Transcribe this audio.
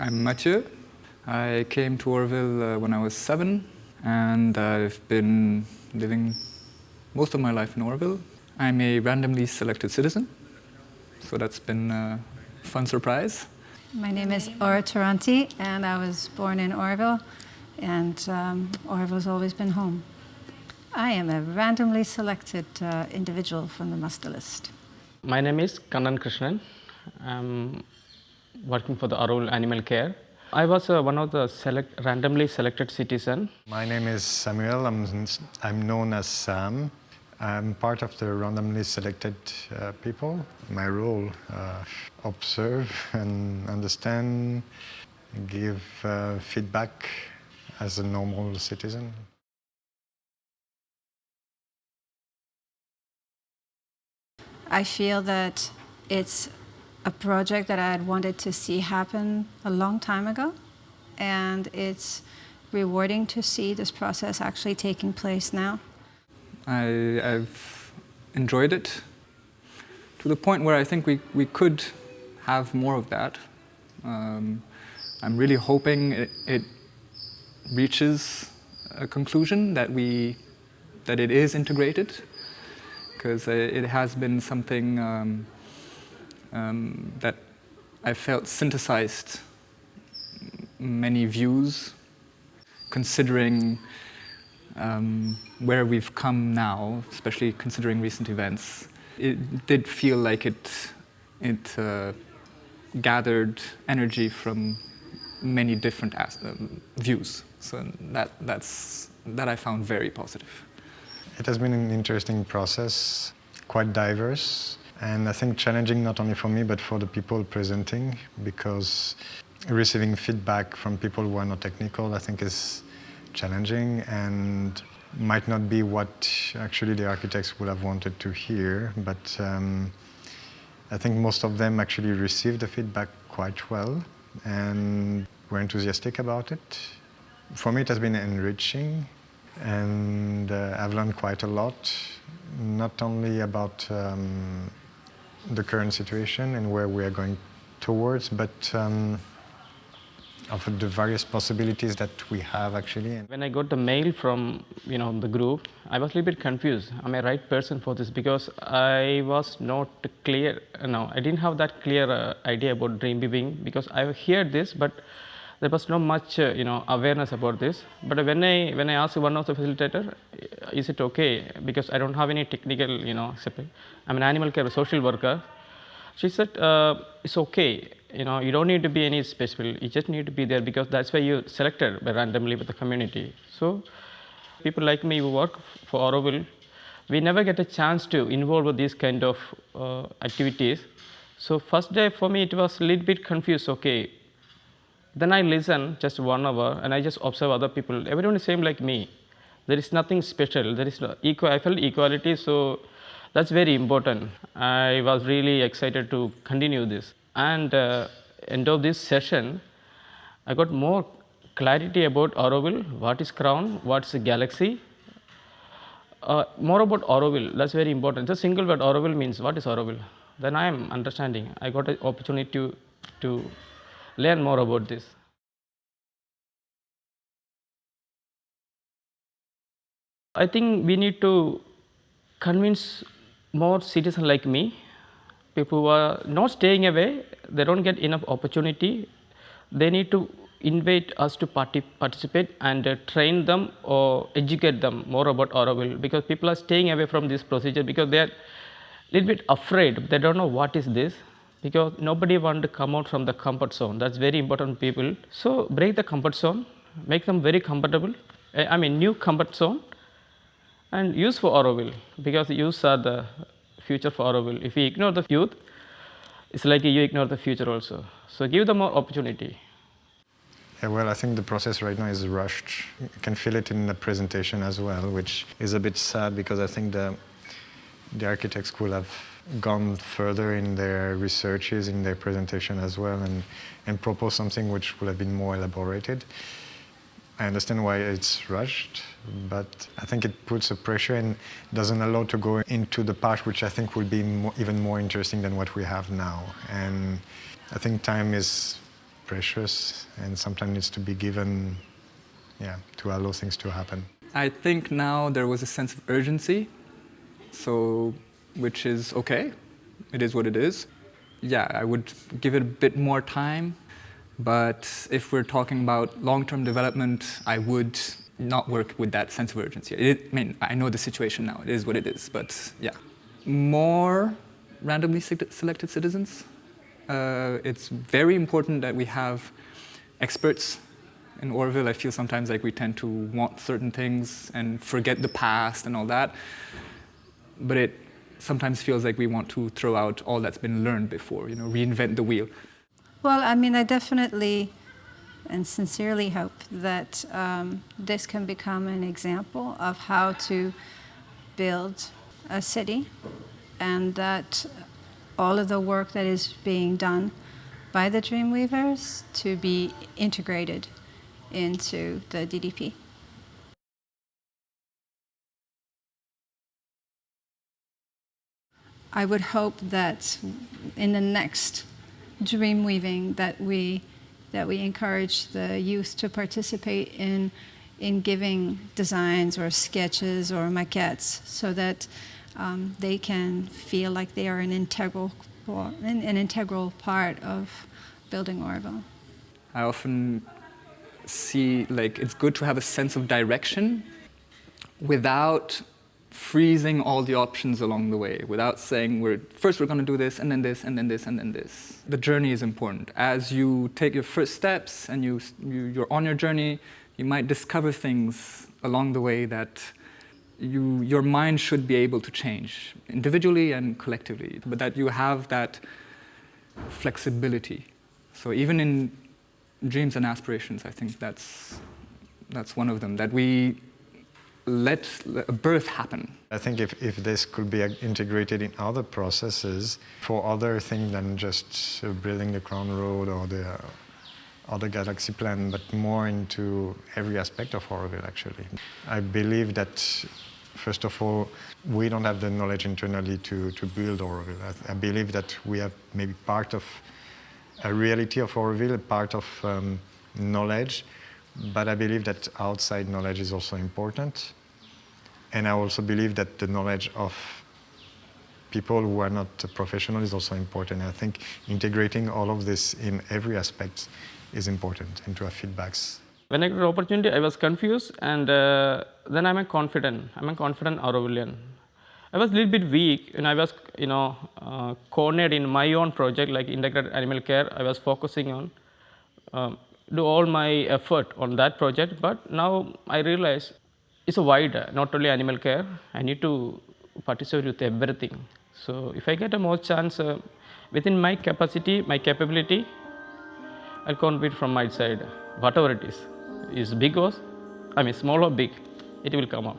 I'm Mathieu. I came to Auroville when I was 7, and I've been living most of my life in Auroville. I'm a randomly selected citizen, so that's been a fun surprise. My name is Aura Taranti, and I was born in Auroville, and Auroville's always been home. I am a randomly selected individual from the muster list. My name is Kannan Krishnan. I'm working for the Auroville Animal Care. I was one of the randomly selected citizen. My name is Samuel. I'm known as Sam. I'm part of the randomly selected people. My role, observe and understand, give feedback as a normal citizen. I feel that it's a project that I had wanted to see happen a long time ago, and it's rewarding to see this process actually taking place now. I've enjoyed it to the point where I think we could have more of that. I'm really hoping it reaches a conclusion that it is integrated, because it has been something that I felt synthesized many views, considering where we've come now, especially considering recent events. It did feel like it gathered energy from many different views. So that I found very positive. It has been an interesting process, quite diverse, and I think challenging not only for me but for the people presenting, because receiving feedback from people who are not technical, I think, is challenging and might not be what actually the architects would have wanted to hear, but I think most of them actually received the feedback quite well and were enthusiastic about it. For me, it has been enriching, and I've learned quite a lot, not only about the current situation and where we are going towards, but of the various possibilities that we have actually. When I got the mail from the group, I was a little bit confused. Am I right person for this? Because I was not clear. No, I didn't have that clear idea about Dreamweaving, because I heard this, but there was not much awareness about this. But when I asked one of the facilitator, is it okay? Because I don't have any technical, I'm an animal care social worker. She said, it's okay. You don't need to be any special. You just need to be there, because that's why you selected randomly with the community. So people like me who work for Auroville, we never get a chance to involve with these kind of activities. So first day for me, it was a little bit confused. Okay. Then I listen just 1 hour and I just observe other people. Everyone is same like me. There is nothing special. There is I felt equality, so that's very important. I was really excited to continue this. And end of this session, I got more clarity about Auroville, what is Crown, what is Galaxy. More about Auroville, that's very important. Just single word Auroville means what is Auroville. Then I am understanding. I got an opportunity to learn more about this. I think we need to convince more citizens like me, people who are not staying away, they don't get enough opportunity. They need to invite us to participate and train them or educate them more about Auroville, because people are staying away from this procedure because they are a little bit afraid. They don't know what is this, because nobody wants to come out from the comfort zone. That's very important, people. So break the comfort zone, make them very comfortable, new comfort zone, and use for Auroville, because youth are the future for Auroville. If we ignore the youth, it's like you ignore the future also. So give them more opportunity. Yeah, well, I think the process right now is rushed. You can feel it in the presentation as well, which is a bit sad, because I think the architects could have gone further in their researches, in their presentation as well, and proposed something which would have been more elaborated. I understand why it's rushed, but I think it puts a pressure and doesn't allow to go into the part which I think will be even more interesting than what we have now. And I think time is precious and sometimes needs to be given, to allow things to happen. I think now there was a sense of urgency, so which is okay. It is what it is. Yeah, I would give it a bit more time, but if we're talking about long-term development, I would not work with that sense of urgency. I know the situation now. It is what it is, but yeah. More randomly selected citizens. It's very important that we have experts in Auroville. I feel sometimes like we tend to want certain things and forget the past and all that. But it sometimes feels like we want to throw out all that's been learned before, reinvent the wheel. Well, I definitely and sincerely hope that this can become an example of how to build a city, and that all of the work that is being done by the Dreamweavers to be integrated into the DDP. I would hope that in the next Dreamweaving that we encourage the youth to participate in giving designs or sketches or maquettes, so that they can feel like they are an integral part of building Auroville. I often see it's good to have a sense of direction without freezing all the options along the way, without saying first we're going to do this and then this and then this and then this. The journey is important. As you take your first steps and you're on your journey, you might discover things along the way that your mind should be able to change individually and collectively, but that you have that flexibility. So even in dreams and aspirations, I think that's one of them, that we let a birth happen. I think if this could be integrated in other processes for other things than just building the Crown Road or the other galaxy plan, but more into every aspect of Auroville, actually. I believe that, first of all, we don't have the knowledge internally to build Auroville. I believe that we have maybe part of a reality of Auroville, part of knowledge, but I believe that outside knowledge is also important. And I also believe that the knowledge of people who are not professionals is also important. I think integrating all of this in every aspect is important, and to have feedbacks. When I got the opportunity, I was confused, and then I'm a confident Aurovillian. I was a little bit weak, and I was, cornered in my own project, like integrated animal care. I was focusing on do all my effort on that project, but now I realize it's a wide, not only animal care. I need to participate with everything. So if I get a more chance within my capacity, my capability, I'll contribute from my side, whatever it is big or, small or big, it will come out.